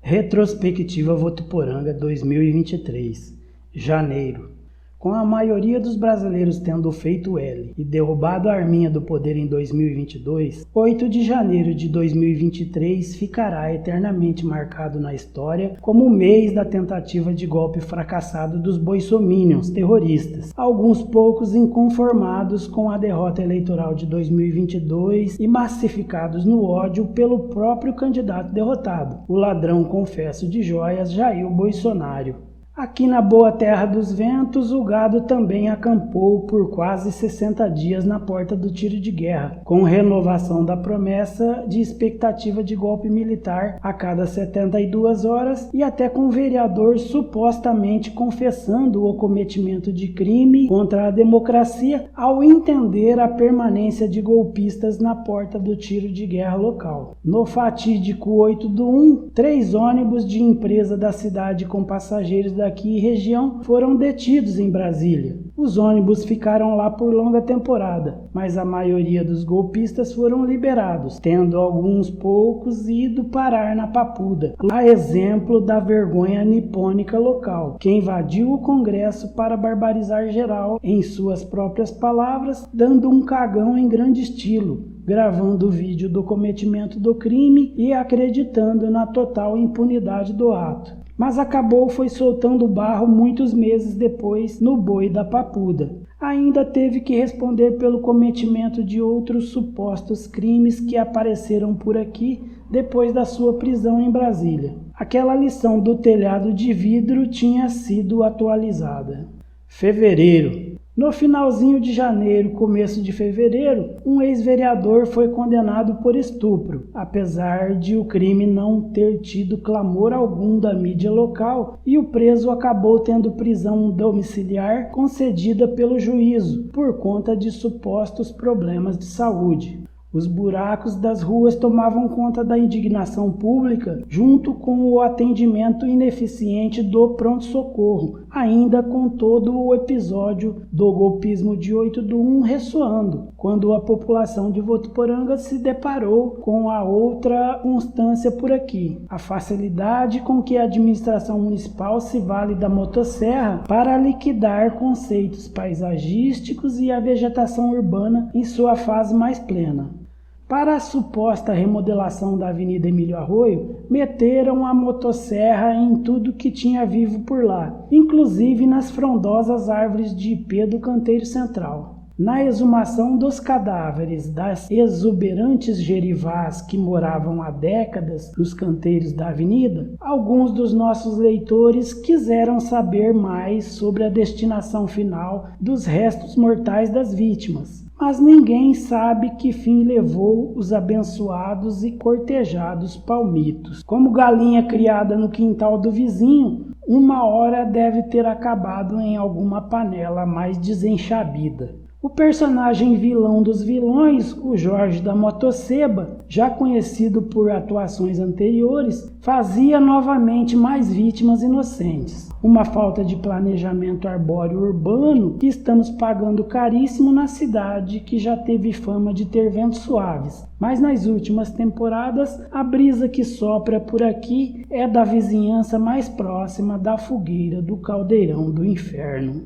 Retrospectiva Votuporanga 2023, janeiro. Com a maioria dos brasileiros tendo feito L e derrubado a arminha do poder em 2022, 8 de janeiro de 2023 ficará eternamente marcado na história como o mês da tentativa de golpe fracassado dos bolsominions terroristas, alguns poucos inconformados com a derrota eleitoral de 2022 e massificados no ódio pelo próprio candidato derrotado, o ladrão confesso de joias Jair Bolsonaro. Aqui na boa terra dos ventos, o gado também acampou por quase 60 dias na porta do tiro de guerra, com renovação da promessa de expectativa de golpe militar a cada 72 horas e até com o vereador supostamente confessando o cometimento de crime contra a democracia ao entender a permanência de golpistas na porta do tiro de guerra local. No fatídico 8/1, 3 ônibus de empresa da cidade com passageiros daqui e região foram detidos em Brasília. Os ônibus ficaram lá por longa temporada, mas a maioria dos golpistas foram liberados, tendo alguns poucos ido parar na Papuda, a exemplo da vergonha nipônica local, que invadiu o Congresso para barbarizar geral, em suas próprias palavras, dando um cagão em grande estilo, gravando o vídeo do cometimento do crime e acreditando na total impunidade do ato. Mas acabou foi soltando barro muitos meses depois no boi da Papuda. Ainda teve que responder pelo cometimento de outros supostos crimes que apareceram por aqui depois da sua prisão em Brasília. Aquela lição do telhado de vidro tinha sido atualizada. Fevereiro. No finalzinho de janeiro, começo de fevereiro, um ex-vereador foi condenado por estupro, apesar de o crime não ter tido clamor algum da mídia local, e o preso acabou tendo prisão domiciliar concedida pelo juízo, por conta de supostos problemas de saúde. Os buracos das ruas tomavam conta da indignação pública, junto com o atendimento ineficiente do pronto-socorro, ainda com todo o episódio do golpismo de 8/1 ressoando, quando a população de Votuporanga se deparou com a outra constância por aqui, a facilidade com que a administração municipal se vale da motosserra para liquidar conceitos paisagísticos e a vegetação urbana em sua fase mais plena. Para a suposta remodelação da Avenida Emílio Arroio, meteram a motosserra em tudo que tinha vivo por lá, inclusive nas frondosas árvores de ipê do canteiro central. Na exumação dos cadáveres das exuberantes gerivás que moravam há décadas nos canteiros da avenida, alguns dos nossos leitores quiseram saber mais sobre a destinação final dos restos mortais das vítimas. Mas ninguém sabe que fim levou os abençoados e cortejados palmitos. Como galinha criada no quintal do vizinho, uma hora deve ter acabado em alguma panela mais desenxabida. O personagem vilão dos vilões, o Jorge da Motoceba, já conhecido por atuações anteriores, fazia novamente mais vítimas inocentes. Uma falta de planejamento arbóreo urbano que estamos pagando caríssimo na cidade que já teve fama de ter ventos suaves. Mas nas últimas temporadas, a brisa que sopra por aqui é da vizinhança mais próxima da fogueira do caldeirão do inferno.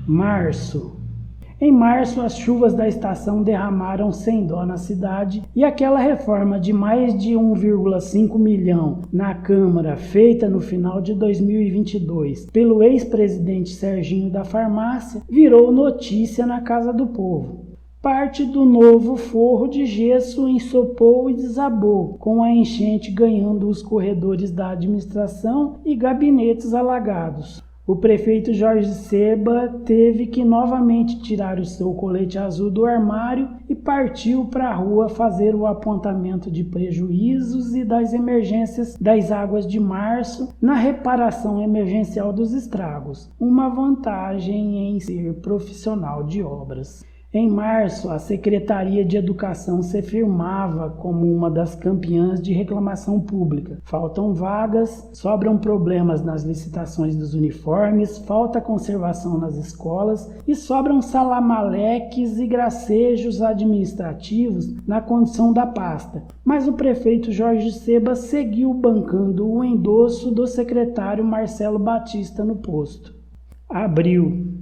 Março. Em março, as chuvas da estação derramaram sem dó na cidade e aquela reforma de mais de 1,5 milhão na Câmara, feita no final de 2022 pelo ex-presidente Serginho da Farmácia, virou notícia na Casa do Povo. Parte do novo forro de gesso ensopou e desabou, com a enchente ganhando os corredores da administração e gabinetes alagados. O prefeito Jorge Seba teve que novamente tirar o seu colete azul do armário e partiu para a rua fazer o apontamento de prejuízos e das emergências das águas de março na reparação emergencial dos estragos, uma vantagem em ser profissional de obras. Em março, a Secretaria de Educação se firmava como uma das campeãs de reclamação pública. Faltam vagas, sobram problemas nas licitações dos uniformes, falta conservação nas escolas e sobram salamaleques e gracejos administrativos na condição da pasta. Mas o prefeito Jorge Seba seguiu bancando o endosso do secretário Marcelo Batista no posto. Abril.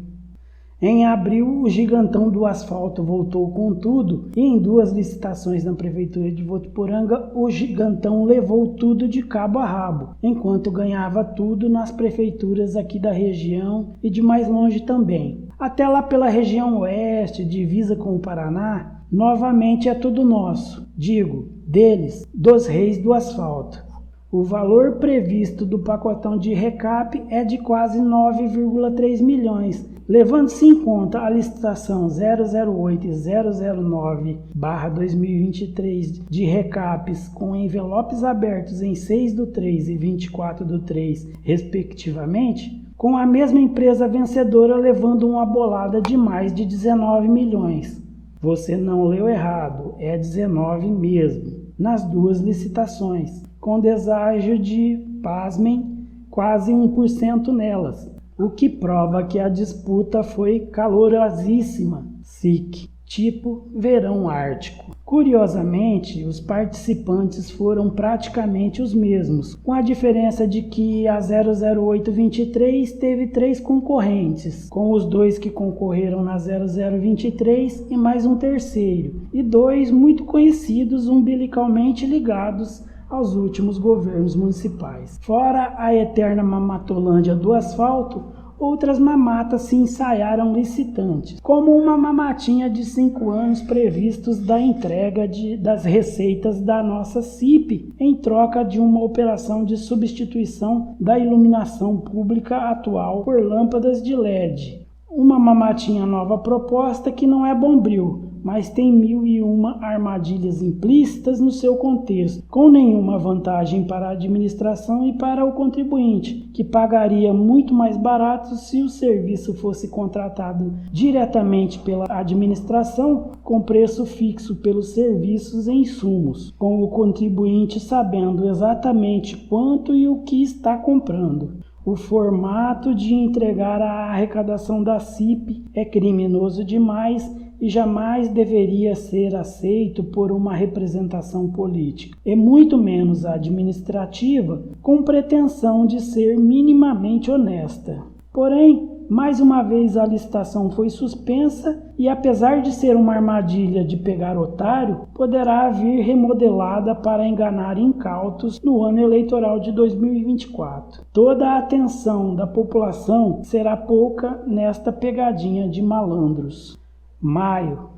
Em abril, o gigantão do asfalto voltou com tudo e em 2 licitações na Prefeitura de Votuporanga, o gigantão levou tudo de cabo a rabo, enquanto ganhava tudo nas prefeituras aqui da região e de mais longe também. Até lá pela região oeste, divisa com o Paraná, novamente é tudo nosso, digo, deles, dos reis do asfalto. O valor previsto do pacotão de recap é de quase 9,3 milhões, levando-se em conta a licitação 008 e 009/2023 de recaps com envelopes abertos em 6/3 e 24/3, respectivamente, com a mesma empresa vencedora levando uma bolada de mais de 19 milhões. Você não leu errado, é 19 mesmo, nas 2 licitações, com deságio de, pasmem, quase 1% nelas, o que prova que a disputa foi calorosíssima, SIC, tipo verão ártico. Curiosamente, os participantes foram praticamente os mesmos, com a diferença de que a 00823 teve 3 concorrentes, com os 2 que concorreram na 0023 e mais um terceiro, e 2 muito conhecidos umbilicalmente ligados aos últimos governos municipais. Fora a eterna mamatolândia do asfalto, outras mamatas se ensaiaram licitantes, como uma mamatinha de 5 anos previstos da entrega das receitas da nossa CIP em troca de uma operação de substituição da iluminação pública atual por lâmpadas de LED. Uma mamatinha nova proposta que não é bombril, mas tem 1001 armadilhas implícitas no seu contexto, com nenhuma vantagem para a administração e para o contribuinte, que pagaria muito mais barato se o serviço fosse contratado diretamente pela administração, com preço fixo pelos serviços e insumos, com o contribuinte sabendo exatamente quanto e o que está comprando. O formato de entregar a arrecadação da CIP é criminoso demais e jamais deveria ser aceito por uma representação política, e muito menos administrativa, com pretensão de ser minimamente honesta. Porém, mais uma vez a licitação foi suspensa e, apesar de ser uma armadilha de pegar otário, poderá vir remodelada para enganar incautos no ano eleitoral de 2024. Toda a atenção da população será pouca nesta pegadinha de malandros. Maio.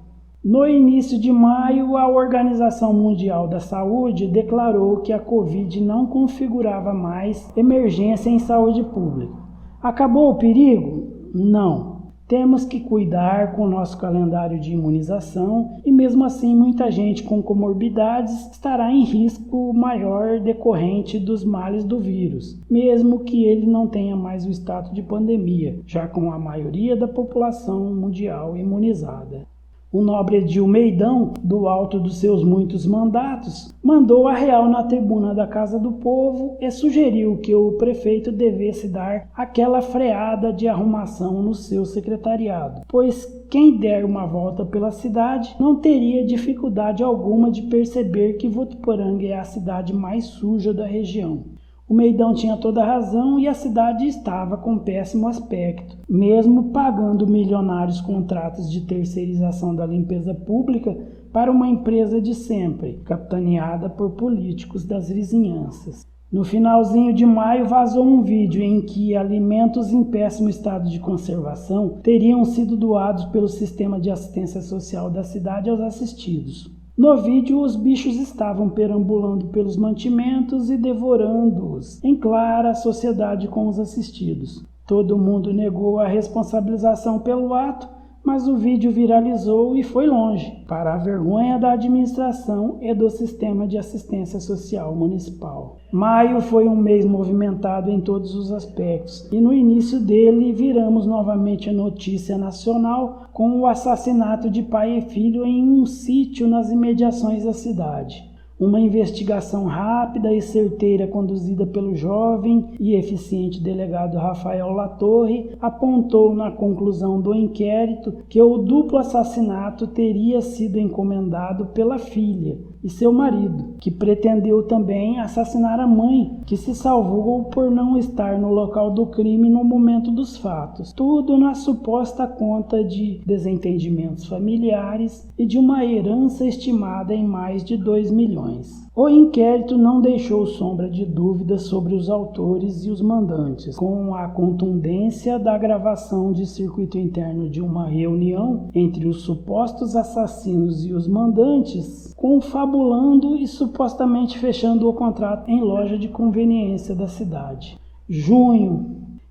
No início de maio, a Organização Mundial da Saúde declarou que a Covid não configurava mais emergência em saúde pública. Acabou o perigo? Não. Temos que cuidar com o nosso calendário de imunização e mesmo assim muita gente com comorbidades estará em risco maior decorrente dos males do vírus, mesmo que ele não tenha mais o status de pandemia, já com a maioria da população mundial imunizada. O nobre Edil Meidão, do alto dos seus muitos mandatos, mandou a real na tribuna da Casa do Povo e sugeriu que o prefeito devesse dar aquela freada de arrumação no seu secretariado, pois quem der uma volta pela cidade não teria dificuldade alguma de perceber que Votuporanga é a cidade mais suja da região. O Meidão tinha toda a razão e a cidade estava com péssimo aspecto, mesmo pagando milionários contratos de terceirização da limpeza pública para uma empresa de sempre, capitaneada por políticos das vizinhanças. No finalzinho de maio vazou um vídeo em que alimentos em péssimo estado de conservação teriam sido doados pelo sistema de assistência social da cidade aos assistidos. No vídeo, os bichos estavam perambulando pelos mantimentos e devorando-os, em clara sociedade com os assistidos. Todo mundo negou a responsabilização pelo ato, mas o vídeo viralizou e foi longe, para a vergonha da administração e do sistema de assistência social municipal. Maio foi um mês movimentado em todos os aspectos, e no início dele viramos novamente a notícia nacional com o assassinato de pai e filho em um sítio nas imediações da cidade. Uma investigação rápida e certeira conduzida pelo jovem e eficiente delegado Rafael Latorre apontou na conclusão do inquérito que o duplo assassinato teria sido encomendado pela filha e seu marido, que pretendeu também assassinar a mãe, que se salvou por não estar no local do crime no momento dos fatos. Tudo na suposta conta de desentendimentos familiares e de uma herança estimada em mais de 2 milhões. O inquérito não deixou sombra de dúvida sobre os autores e os mandantes, com a contundência da gravação de circuito interno de uma reunião entre os supostos assassinos e os mandantes, confabulando e supostamente fechando o contrato em loja de conveniência da cidade.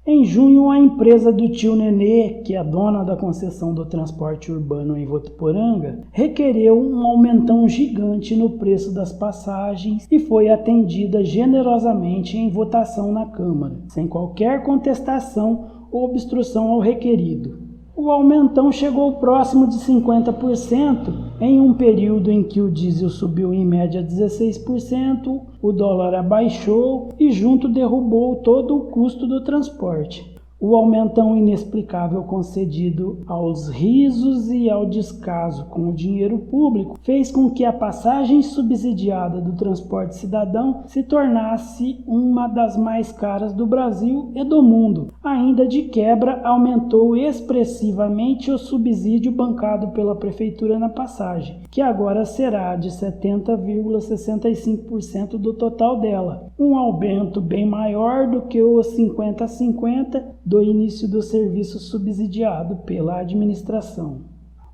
Em junho, a empresa do tio Nenê, que é a dona da concessão do transporte urbano em Votuporanga, requereu um aumentão gigante no preço das passagens e foi atendida generosamente em votação na Câmara, sem qualquer contestação ou obstrução ao requerido. O aumentão chegou próximo de 50% em um período em que o diesel subiu em média 16%, o dólar abaixou e junto derrubou todo o custo do transporte. O aumentão inexplicável concedido aos risos e ao descaso com o dinheiro público fez com que a passagem subsidiada do transporte cidadão se tornasse uma das mais caras do Brasil e do mundo. Ainda de quebra, aumentou expressivamente o subsídio bancado pela Prefeitura na passagem, que agora será de 70,65% do total dela, um aumento bem maior do que os 50-50% do início do serviço subsidiado pela administração.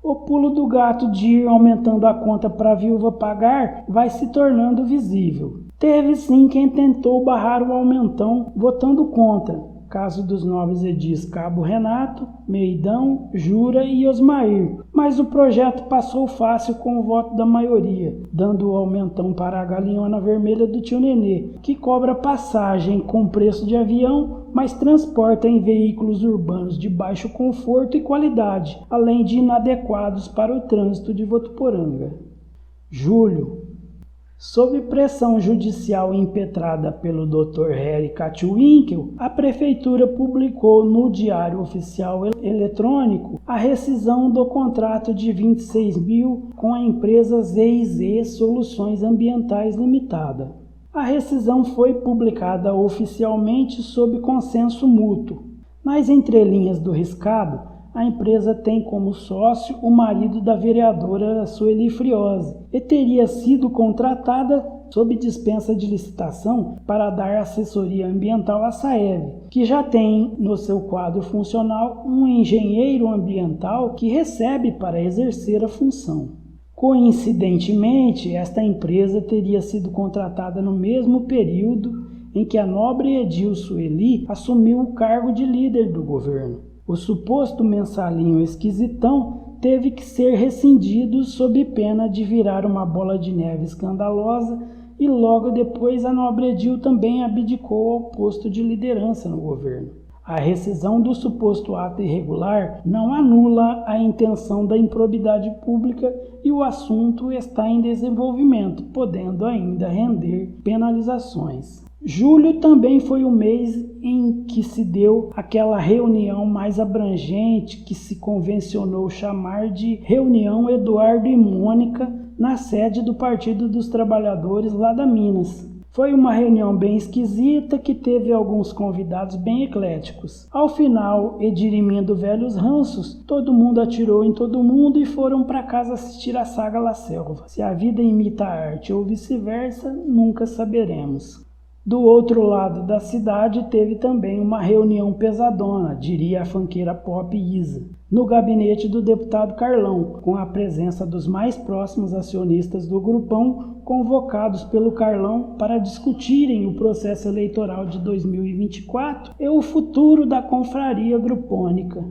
O pulo do gato de ir aumentando a conta para a viúva pagar vai se tornando visível. Teve sim quem tentou barrar o aumentão votando contra. Caso dos nobres edis Cabo Renato, Meidão, Jura e Osmair, mas o projeto passou fácil com o voto da maioria, dando o aumentão para a galinhona vermelha do tio Nenê, que cobra passagem com preço de avião, mas transporta em veículos urbanos de baixo conforto e qualidade, além de inadequados para o trânsito de Votuporanga. Julho. Sob pressão judicial impetrada pelo Dr. Harry Katwinkel, a Prefeitura publicou no Diário Oficial Eletrônico a rescisão do contrato de 26 mil com a empresa ZIZ Soluções Ambientais Limitada. A rescisão foi publicada oficialmente sob consenso mútuo. Nas entrelinhas do riscado, a empresa tem como sócio o marido da vereadora Sueli Friose e teria sido contratada sob dispensa de licitação para dar assessoria ambiental à Saev, que já tem no seu quadro funcional um engenheiro ambiental que recebe para exercer a função. Coincidentemente, esta empresa teria sido contratada no mesmo período em que a nobre Edil Sueli assumiu o cargo de líder do governo. O suposto mensalinho esquisitão teve que ser rescindido sob pena de virar uma bola de neve escandalosa e logo depois a nobre Edil também abdicou ao posto de liderança no governo. A rescisão do suposto ato irregular não anula a intenção da improbidade pública e o assunto está em desenvolvimento, podendo ainda render penalizações. Julho também foi o mês em que se deu aquela reunião mais abrangente que se convencionou chamar de Reunião Eduardo e Mônica na sede do Partido dos Trabalhadores lá da Minas. Foi uma reunião bem esquisita que teve alguns convidados bem ecléticos. Ao final, e dirimindo velhos ranços, todo mundo atirou em todo mundo e foram para casa assistir a saga La Selva. Se a vida imita a arte ou vice-versa, nunca saberemos. Do outro lado da cidade teve também uma reunião pesadona, diria a funkeira pop Isa, no gabinete do deputado Carlão, com a presença dos mais próximos acionistas do grupão, convocados pelo Carlão para discutirem o processo eleitoral de 2024 e o futuro da confraria grupônica.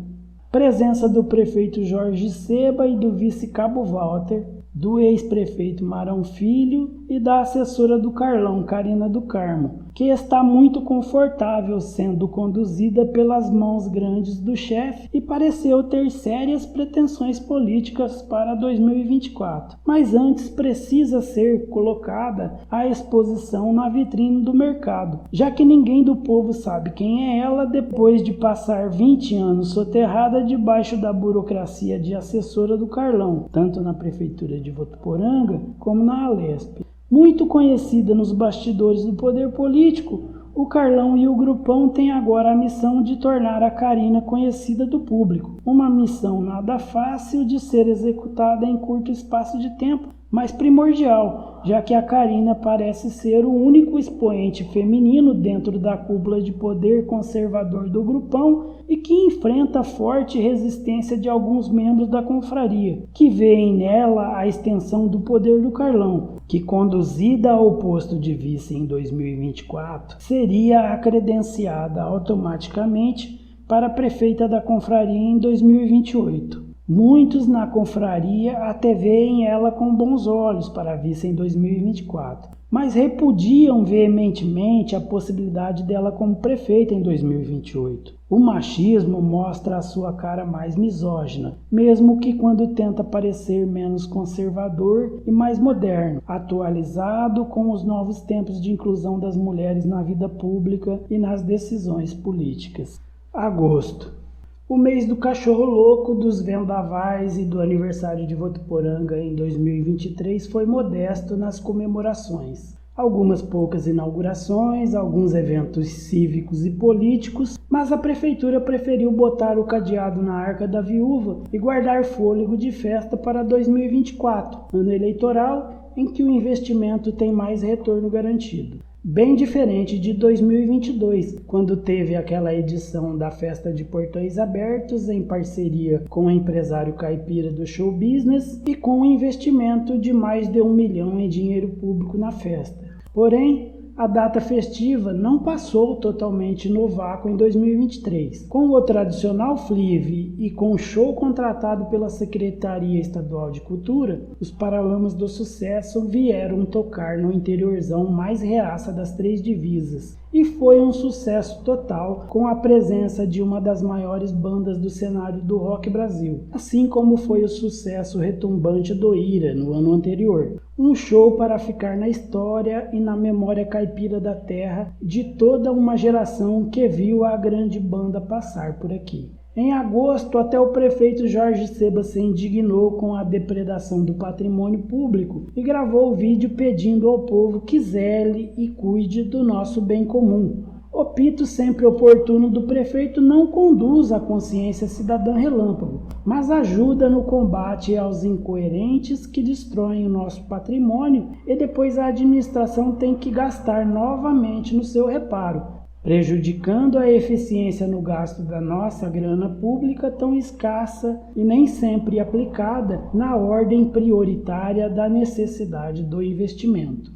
Presença do prefeito Jorge Seba e do vice Cabo Walter, do ex-prefeito Marão Filho e da assessora do Carlão, Carina do Carmo, que está muito confortável sendo conduzida pelas mãos grandes do chefe e pareceu ter sérias pretensões políticas para 2024. Mas antes precisa ser colocada à exposição na vitrine do mercado, já que ninguém do povo sabe quem é ela depois de passar 20 anos soterrada debaixo da burocracia de assessora do Carlão, tanto na prefeitura de Votuporanga como na Alesp. Muito conhecida nos bastidores do poder político, o Carlão e o Grupão têm agora a missão de tornar a Carina conhecida do público. Uma missão nada fácil de ser executada em curto espaço de tempo, mas primordial, já que a Carina parece ser o único expoente feminino dentro da cúpula de poder conservador do Grupão e que enfrenta a forte resistência de alguns membros da confraria, que veem nela a extensão do poder do Carlão, que, conduzida ao posto de vice em 2024, seria credenciada automaticamente para prefeita da confraria em 2028. Muitos na confraria até veem ela com bons olhos para a vice em 2024, mas repudiam veementemente a possibilidade dela como prefeita em 2028. O machismo mostra a sua cara mais misógina, mesmo que quando tenta parecer menos conservador e mais moderno, atualizado com os novos tempos de inclusão das mulheres na vida pública e nas decisões políticas. Agosto. O mês do cachorro louco, dos vendavais e do aniversário de Votuporanga em 2023 foi modesto nas comemorações. Algumas poucas inaugurações, alguns eventos cívicos e políticos, mas a prefeitura preferiu botar o cadeado na Arca da Viúva e guardar fôlego de festa para 2024, ano eleitoral em que o investimento tem mais retorno garantido. Bem diferente de 2022, quando teve aquela edição da Festa de Portões Abertos em parceria com o empresário caipira do show business e com um investimento de mais de 1 milhão em dinheiro público na festa. Porém, a data festiva não passou totalmente no vácuo em 2023. Com o tradicional FLIV e com o show contratado pela Secretaria Estadual de Cultura, os Paralamas do Sucesso vieram tocar no interiorzão mais reaça das 3 divisas. E foi um sucesso total, com a presença de uma das maiores bandas do cenário do rock Brasil, assim como foi o sucesso retumbante do Ira no ano anterior. Um show para ficar na história e na memória caipira da terra de toda uma geração que viu a grande banda passar por aqui. Em agosto, até o prefeito Jorge Seba se indignou com a depredação do patrimônio público e gravou o vídeo pedindo ao povo que zele e cuide do nosso bem comum. O pito sempre oportuno do prefeito não conduz à consciência cidadã relâmpago, mas ajuda no combate aos incoerentes que destroem o nosso patrimônio e depois a administração tem que gastar novamente no seu reparo, prejudicando a eficiência no gasto da nossa grana pública tão escassa e nem sempre aplicada na ordem prioritária da necessidade do investimento.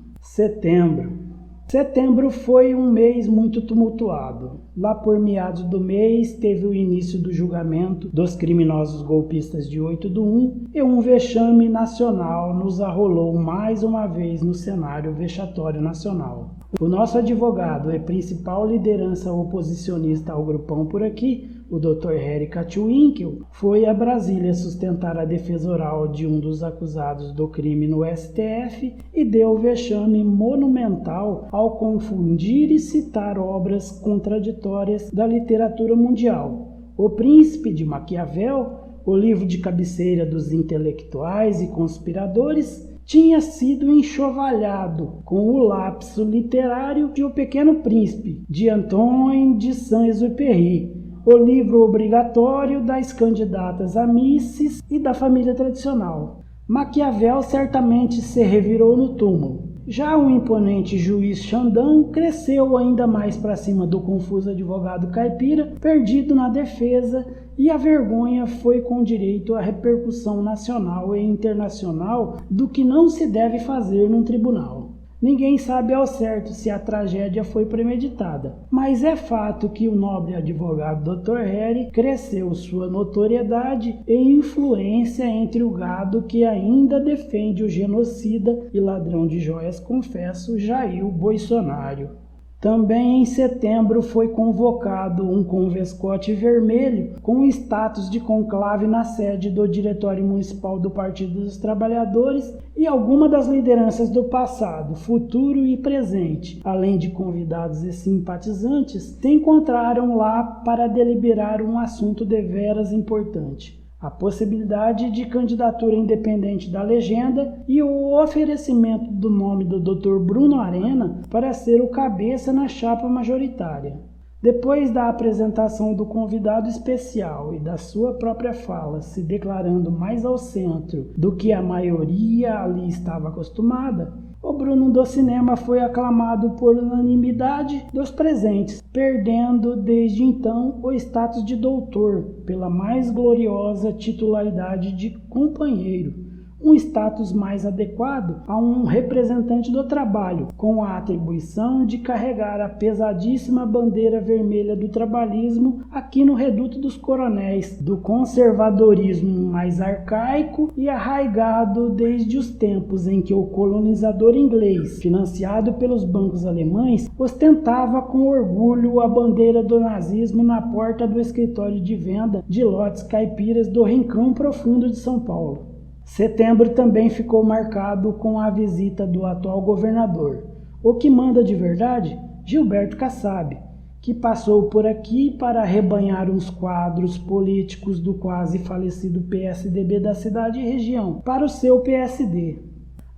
Setembro foi um mês muito tumultuado. Lá por meados do mês teve o início do julgamento dos criminosos golpistas de 8/1 e um vexame nacional nos arrolou mais uma vez no cenário vexatório nacional. O nosso advogado e principal liderança oposicionista ao grupão por aqui, o Dr. Harry Katwinkel, foi a Brasília sustentar a defesa oral de um dos acusados do crime no STF e deu vexame monumental ao confundir e citar obras contraditórias da literatura mundial. O Príncipe de Maquiavel, o livro de cabeceira dos intelectuais e conspiradores, tinha sido enxovalhado com o lapso literário de O Pequeno Príncipe, de Antoine de Saint-Exupéry, o livro obrigatório das candidatas a misses e da família tradicional. Maquiavel certamente se revirou no túmulo. Já o imponente juiz Xandão cresceu ainda mais para cima do confuso advogado caipira, perdido na defesa, e a vergonha foi com direito à repercussão nacional e internacional do que não se deve fazer num tribunal. Ninguém sabe ao certo se a tragédia foi premeditada, mas é fato que o nobre advogado Dr. Harry cresceu sua notoriedade e influência entre o gado que ainda defende o genocida e ladrão de joias confesso Jair Bolsonaro. Também em setembro foi convocado um convescote vermelho com status de conclave na sede do Diretório Municipal do Partido dos Trabalhadores e algumas das lideranças do passado, futuro e presente, além de convidados e simpatizantes, se encontraram lá para deliberar um assunto deveras importante: a possibilidade de candidatura independente da legenda e o oferecimento do nome do Dr. Bruno Arena para ser o cabeça na chapa majoritária. Depois da apresentação do convidado especial e da sua própria fala se declarando mais ao centro do que a maioria ali estava acostumada, o Bruno do Cinema foi aclamado por unanimidade dos presentes, perdendo desde então o status de doutor pela mais gloriosa titularidade de companheiro, um status mais adequado a um representante do trabalho, com a atribuição de carregar a pesadíssima bandeira vermelha do trabalhismo aqui no Reduto dos Coronéis, do conservadorismo mais arcaico e arraigado desde os tempos em que o colonizador inglês, financiado pelos bancos alemães, ostentava com orgulho a bandeira do nazismo na porta do escritório de venda de lotes caipiras do Rincão Profundo de São Paulo. Setembro também ficou marcado com a visita do atual governador, o que manda de verdade, Gilberto Kassab, que passou por aqui para arrebanhar uns quadros políticos do quase falecido PSDB da cidade e região para o seu PSD.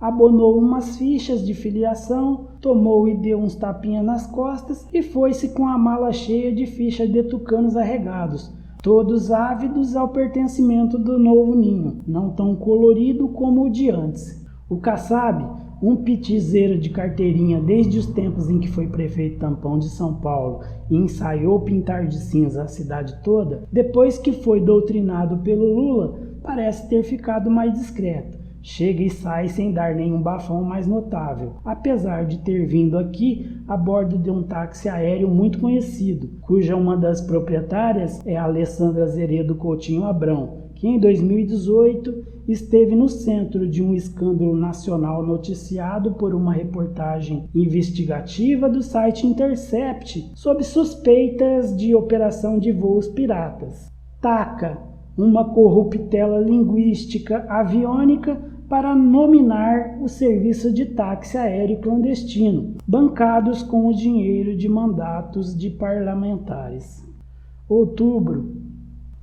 Abonou umas fichas de filiação, tomou e deu uns tapinhas nas costas e foi-se com a mala cheia de fichas de tucanos arregados, todos ávidos ao pertencimento do novo ninho, não tão colorido como o de antes. O Kassab, um pitizeiro de carteirinha desde os tempos em que foi prefeito tampão de São Paulo e ensaiou pintar de cinza a cidade toda, depois que foi doutrinado pelo Lula, parece ter ficado mais discreto. Chega e sai sem dar nenhum bafão mais notável, apesar de ter vindo aqui a bordo de um táxi aéreo muito conhecido, cuja uma das proprietárias é a Alessandra Zeredo Coutinho Abrão, que em 2018 esteve no centro de um escândalo nacional noticiado por uma reportagem investigativa do site Intercept sob suspeitas de operação de voos piratas. TACA, uma corruptela linguística aviônica para nominar o serviço de táxi aéreo clandestino, bancados com o dinheiro de mandatos de parlamentares.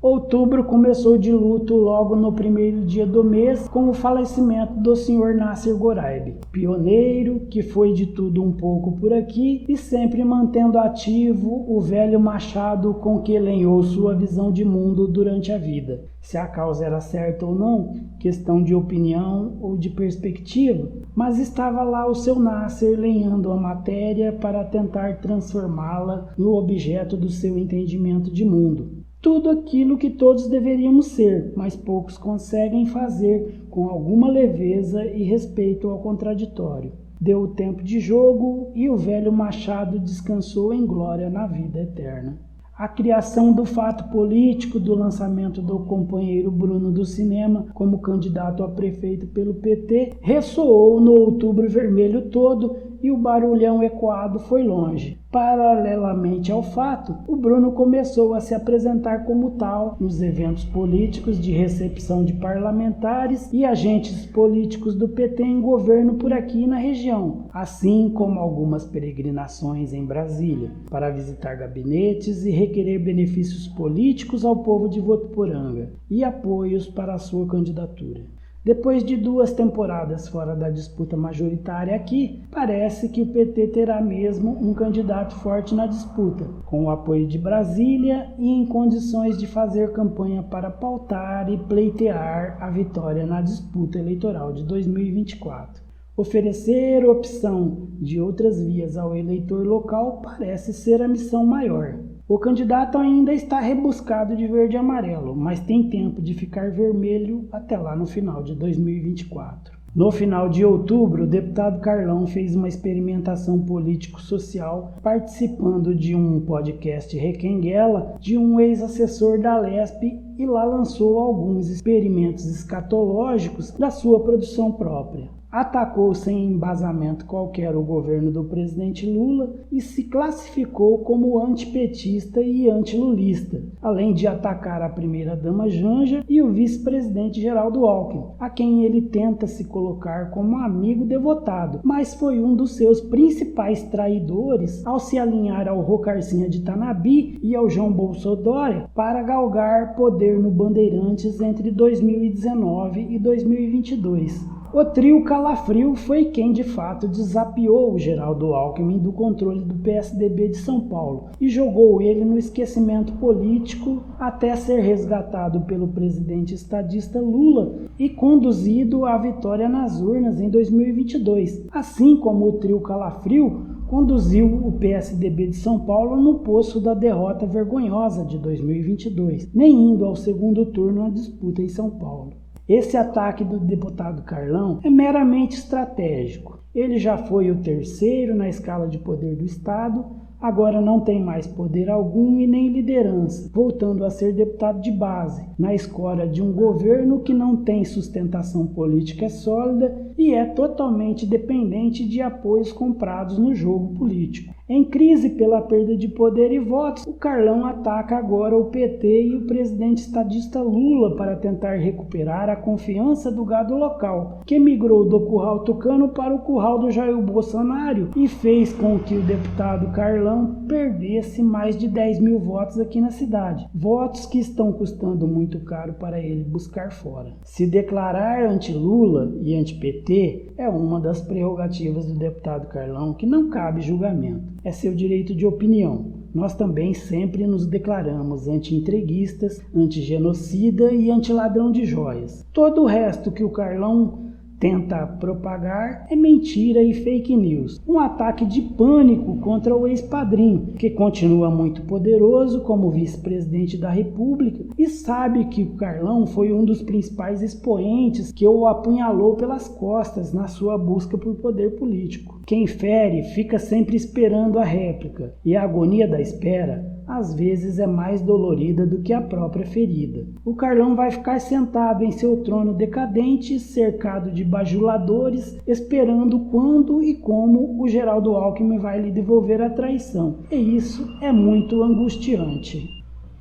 Outubro começou de luto logo no primeiro dia do mês com o falecimento do Sr. Nasser Goraib, pioneiro que foi de tudo um pouco por aqui e sempre mantendo ativo o velho machado com que lenhou sua visão de mundo durante a vida. Se a causa era certa ou não, questão de opinião ou de perspectiva, mas estava lá o seu Nasser lenhando a matéria para tentar transformá-la no objeto do seu entendimento de mundo. Tudo aquilo que todos deveríamos ser, mas poucos conseguem fazer com alguma leveza e respeito ao contraditório. Deu o tempo de jogo e o velho machado descansou em glória na vida eterna. A criação do fato político do lançamento do companheiro Bruno do Cinema como candidato a prefeito pelo PT ressoou no Outubro Vermelho todo e o barulhão ecoado foi longe. Paralelamente ao fato, o Bruno começou a se apresentar como tal nos eventos políticos de recepção de parlamentares e agentes políticos do PT em governo por aqui na região, assim como algumas peregrinações em Brasília, para visitar gabinetes e requerer benefícios políticos ao povo de Votuporanga e apoios para a sua candidatura. Depois de 2 temporadas fora da disputa majoritária aqui, parece que o PT terá mesmo um candidato forte na disputa, com o apoio de Brasília e em condições de fazer campanha para pautar e pleitear a vitória na disputa eleitoral de 2024. Oferecer opção de outras vias ao eleitor local parece ser a missão maior. O candidato ainda está rebuscado de verde e amarelo, mas tem tempo de ficar vermelho até lá no final de 2024. No final de outubro, o deputado Carlão fez uma experimentação político-social participando de um podcast Requenguela de um ex-assessor da Lespe e lá lançou alguns experimentos escatológicos da sua produção própria. Atacou sem embasamento qualquer o governo do presidente Lula e se classificou como antipetista e antilulista, além de atacar a primeira-dama Janja e o vice-presidente Geraldo Alckmin, a quem ele tenta se colocar como amigo devotado, mas foi um dos seus principais traidores ao se alinhar ao Rocarcinha de Tanabi e ao João Bolsonaro para galgar poder no Bandeirantes entre 2019 e 2022. O trio Calafrio foi quem de fato desafiou o Geraldo Alckmin do controle do PSDB de São Paulo e jogou ele no esquecimento político até ser resgatado pelo presidente estadista Lula e conduzido à vitória nas urnas em 2022, assim como o trio Calafrio conduziu o PSDB de São Paulo no poço da derrota vergonhosa de 2022, nem indo ao segundo turno na disputa em São Paulo. Esse ataque do deputado Carlão é meramente estratégico. Ele já foi o terceiro na escala de poder do Estado, agora não tem mais poder algum e nem liderança, voltando a ser deputado de base, na escória de um governo que não tem sustentação política sólida e é totalmente dependente de apoios comprados no jogo político. Em crise pela perda de poder e votos, o Carlão ataca agora o PT e o presidente estadista Lula para tentar recuperar a confiança do gado local, que migrou do curral tucano para o curral do Jair Bolsonaro e fez com que o deputado Carlão perdesse mais de 10 mil votos aqui na cidade. Votos que estão custando muito caro para ele buscar fora. Se declarar anti-Lula e anti-PT é uma das prerrogativas do deputado Carlão que não cabe julgamento. É seu direito de opinião. Nós também sempre nos declaramos anti-entreguistas, anti-genocida e anti-ladrão de joias. Todo o resto que o Carlão tenta propagar é mentira e fake news. Um ataque de pânico contra o ex-padrinho, que continua muito poderoso como vice-presidente da República e sabe que o Carlão foi um dos principais expoentes que o apunhalou pelas costas na sua busca por poder político. Quem fere fica sempre esperando a réplica, e a agonia da espera às vezes é mais dolorida do que a própria ferida. O Carlão vai ficar sentado em seu trono decadente, cercado de bajuladores, esperando quando e como o Geraldo Alckmin vai lhe devolver a traição. E isso é muito angustiante.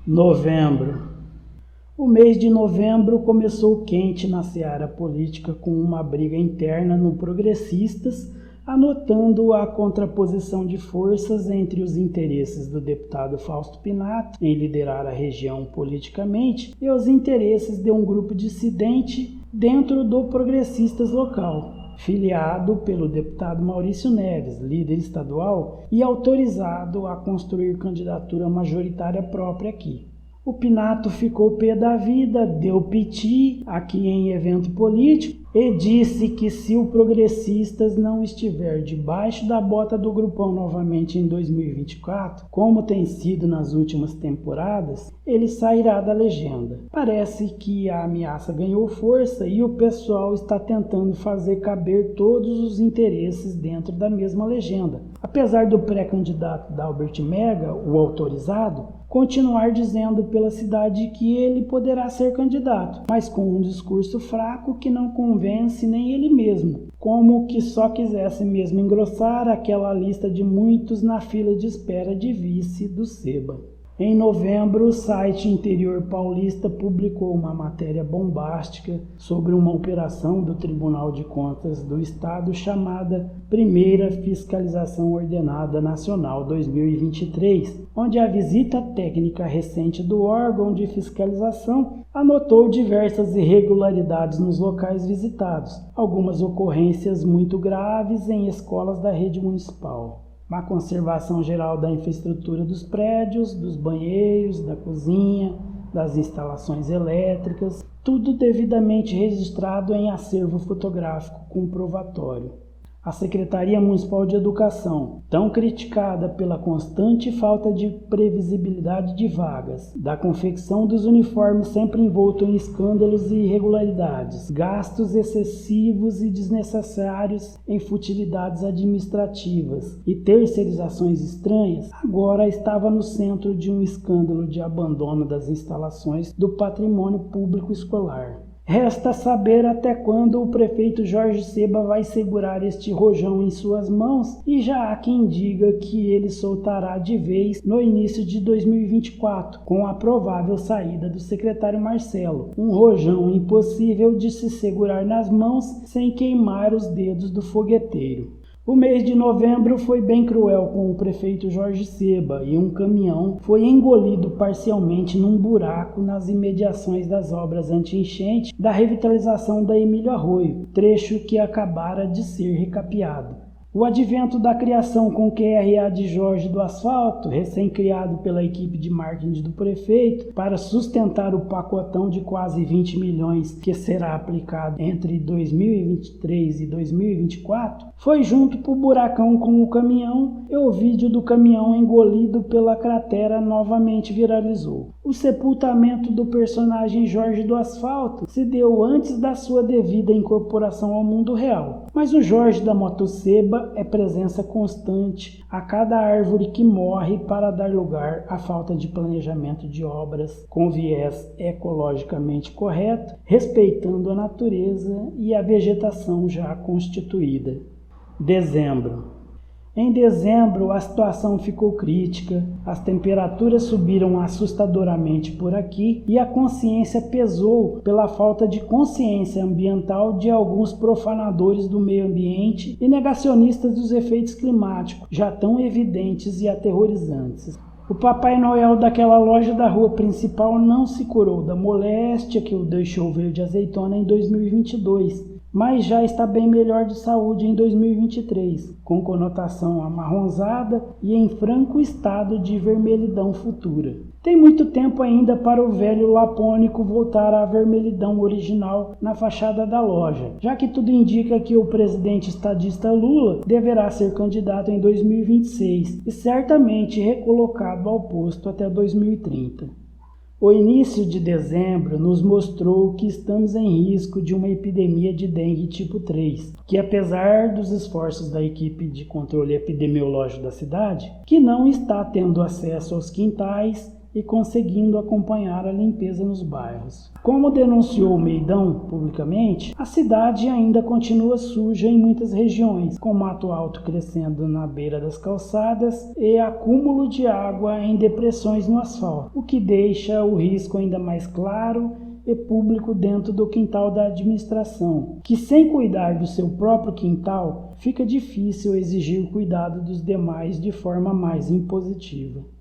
Novembro. O mês de novembro começou quente na seara política com uma briga interna no Progressistas, anotando a contraposição de forças entre os interesses do deputado Fausto Pinato em liderar a região politicamente e os interesses de um grupo dissidente dentro do Progressistas local, filiado pelo deputado Maurício Neves, líder estadual e autorizado a construir candidatura majoritária própria aqui. O Pinato ficou pé da vida, deu piti aqui em evento político e disse que se o Progressistas não estiver debaixo da bota do grupão novamente em 2024, como tem sido nas últimas temporadas, ele sairá da legenda. Parece que a ameaça ganhou força e o pessoal está tentando fazer caber todos os interesses dentro da mesma legenda. Apesar do pré-candidato Dalbert Mega, o autorizado, continuar dizendo pela cidade que ele poderá ser candidato, mas com um discurso fraco que não convence nem ele mesmo, como que só quisesse mesmo engrossar aquela lista de muitos na fila de espera de vice do Seba. Em novembro, o site Interior Paulista publicou uma matéria bombástica sobre uma operação do Tribunal de Contas do Estado chamada Primeira Fiscalização Ordenada Nacional 2023, onde a visita técnica recente do órgão de fiscalização anotou diversas irregularidades nos locais visitados, algumas ocorrências muito graves em escolas da rede municipal. Má conservação geral da infraestrutura dos prédios, dos banheiros, da cozinha, das instalações elétricas, tudo devidamente registrado em acervo fotográfico comprovatório. A Secretaria Municipal de Educação, tão criticada pela constante falta de previsibilidade de vagas, da confecção dos uniformes sempre envolto em escândalos e irregularidades, gastos excessivos e desnecessários em futilidades administrativas e terceirizações estranhas, agora estava no centro de um escândalo de abandono das instalações do patrimônio público escolar. Resta saber até quando o prefeito Jorge Seba vai segurar este rojão em suas mãos, e já há quem diga que ele soltará de vez no início de 2024, com a provável saída do secretário Marcelo. Um rojão impossível de se segurar nas mãos sem queimar os dedos do fogueteiro. O mês de novembro foi bem cruel com o prefeito Jorge Seba e um caminhão foi engolido parcialmente num buraco nas imediações das obras anti-enchente da revitalização da Emílio Arroio, trecho que acabara de ser recapeado. O advento da criação com QRA de Jorge do Asfalto, recém-criado pela equipe de marketing do prefeito, para sustentar o pacotão de quase 20 milhões que será aplicado entre 2023 e 2024, foi junto pro buracão com o caminhão e o vídeo do caminhão engolido pela cratera novamente viralizou. O sepultamento do personagem Jorge do Asfalto se deu antes da sua devida incorporação ao mundo real. Mas o Jorge da Motoseba é presença constante a cada árvore que morre para dar lugar à falta de planejamento de obras com viés ecologicamente correto, respeitando a natureza e a vegetação já constituída. Dezembro. Em dezembro, a situação ficou crítica, as temperaturas subiram assustadoramente por aqui e a consciência pesou pela falta de consciência ambiental de alguns profanadores do meio ambiente e negacionistas dos efeitos climáticos, já tão evidentes e aterrorizantes. O Papai Noel daquela loja da rua principal não se curou da moléstia que o deixou verde azeitona em 2022. Mas já está bem melhor de saúde em 2023, com conotação amarronzada e em franco estado de vermelhidão futura. Tem muito tempo ainda para o velho lapônico voltar à vermelhidão original na fachada da loja, já que tudo indica que o presidente estadista Lula deverá ser candidato em 2026 e certamente recolocado ao posto até 2030. O início de dezembro nos mostrou que estamos em risco de uma epidemia de dengue tipo 3, que apesar dos esforços da equipe de controle epidemiológico da cidade, que não está tendo acesso aos quintais e conseguindo acompanhar a limpeza nos bairros. Como denunciou o Meidão publicamente, a cidade ainda continua suja em muitas regiões, com mato alto crescendo na beira das calçadas e acúmulo de água em depressões no asfalto, o que deixa o risco ainda mais claro e público dentro do quintal da administração, que sem cuidar do seu próprio quintal, fica difícil exigir o cuidado dos demais de forma mais impositiva.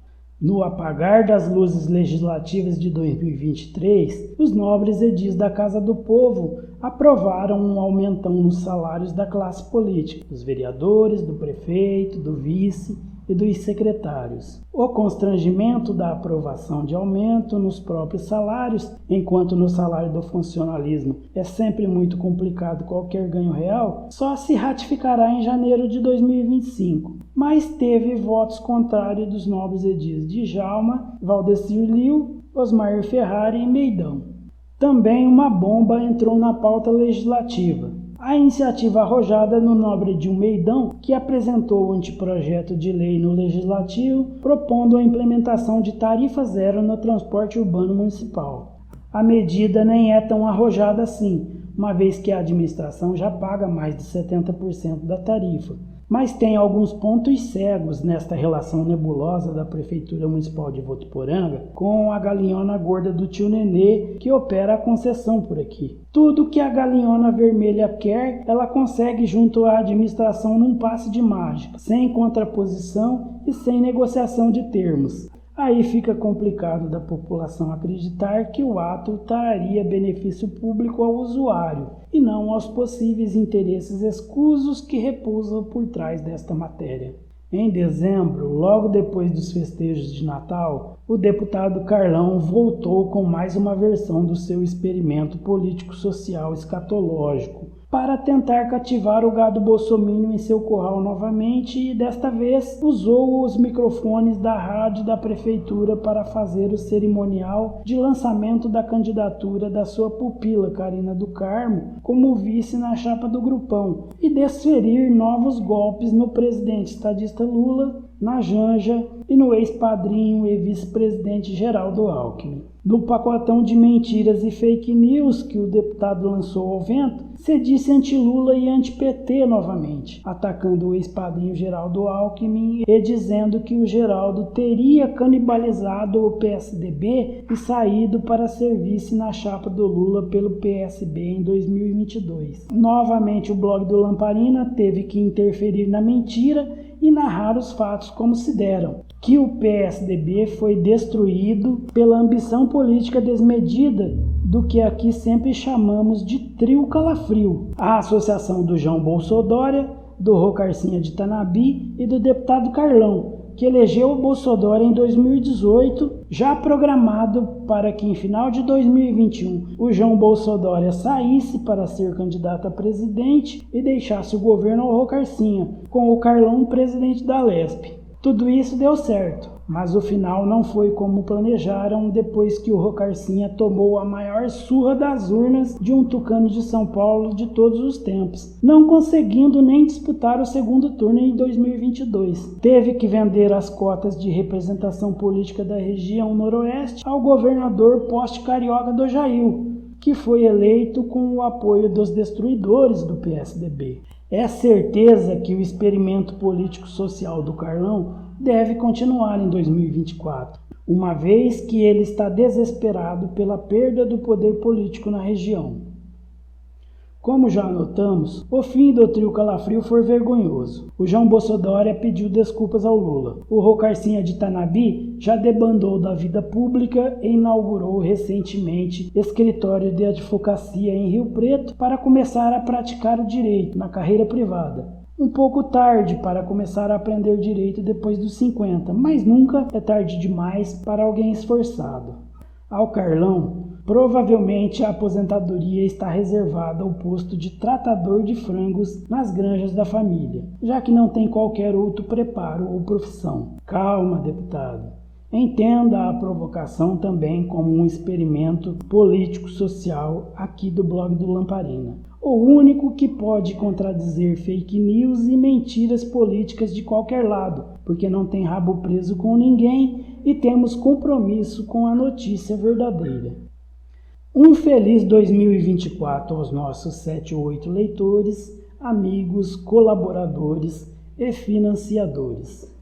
No apagar das luzes legislativas de 2023, os nobres edis da Casa do Povo aprovaram um aumentão nos salários da classe política, dos vereadores, do prefeito, do vice e dos secretários. O constrangimento da aprovação de aumento nos próprios salários, enquanto no salário do funcionalismo é sempre muito complicado qualquer ganho real, só se ratificará em janeiro de 2025. Mas teve votos contrários dos nobres edis de Djalma, Valdecir Liu, Osmar Ferrari e Meidão. Também uma bomba entrou na pauta legislativa. A iniciativa arrojada no nobre Edil Meidão, que apresentou o anteprojeto de lei no Legislativo, propondo a implementação de tarifa zero no transporte urbano municipal. A medida nem é tão arrojada assim, uma vez que a administração já paga mais de 70% da tarifa. Mas tem alguns pontos cegos nesta relação nebulosa da Prefeitura Municipal de Votuporanga com a galinhona gorda do tio Nenê, que opera a concessão por aqui. Tudo que a galinhona vermelha quer, ela consegue junto à administração num passe de mágica, sem contraposição e sem negociação de termos. Aí fica complicado da população acreditar que o ato traria benefício público ao usuário e não aos possíveis interesses escusos que repousam por trás desta matéria. Em dezembro, logo depois dos festejos de Natal, o deputado Carlão voltou com mais uma versão do seu experimento político-social escatológico, para tentar cativar o gado bolsominion em seu curral novamente e desta vez usou os microfones da rádio da prefeitura para fazer o cerimonial de lançamento da candidatura da sua pupila Carina do Carmo como vice na chapa do grupão e desferir novos golpes no presidente estadista Lula, na Janja e no ex-padrinho e vice-presidente Geraldo Alckmin. No pacotão de mentiras e fake news que o deputado lançou ao vento, se disse anti-Lula e anti-PT novamente, atacando o ex-padrinho Geraldo Alckmin e dizendo que o Geraldo teria canibalizado o PSDB e saído para ser vice na chapa do Lula pelo PSB em 2022. Novamente o blog do Lamparina teve que interferir na mentira e narrar os fatos como se deram, que o PSDB foi destruído pela ambição política desmedida do que aqui sempre chamamos de trio calafrio, a associação do João Bolsodória, do Rocarcinha de Tanabi e do deputado Carlão, que elegeu o Bolsodória em 2018, já programado para que em final de 2021 o João Bolsodória saísse para ser candidato a presidente e deixasse o governo ao Rocarcinha, com o Carlão presidente da Lesp. Tudo isso deu certo, mas o final não foi como planejaram depois que o Rocarcinha tomou a maior surra das urnas de um tucano de São Paulo de todos os tempos, não conseguindo nem disputar o segundo turno em 2022. Teve que vender as cotas de representação política da região noroeste ao governador poste-carioca do Jail, que foi eleito com o apoio dos destruidores do PSDB. É certeza que o experimento político-social do Carlão deve continuar em 2024, uma vez que ele está desesperado pela perda do poder político na região. Como já notamos, o fim do trio calafrio foi vergonhoso. O João Bolsodória pediu desculpas ao Lula. O Rocarcinha de Tanabi já debandou da vida pública e inaugurou recentemente escritório de advocacia em Rio Preto para começar a praticar o direito na carreira privada. Um pouco tarde para começar a aprender direito depois dos 50, mas nunca é tarde demais para alguém esforçado. Ao Carlão, provavelmente a aposentadoria está reservada ao posto de tratador de frangos nas granjas da família, já que não tem qualquer outro preparo ou profissão. Calma, deputado. Entenda a provocação também como um experimento político-social aqui do blog do Lamparina. O único que pode contradizer fake news e mentiras políticas de qualquer lado, porque não tem rabo preso com ninguém e temos compromisso com a notícia verdadeira. Um feliz 2024 aos nossos 7 ou 8 leitores, amigos, colaboradores e financiadores.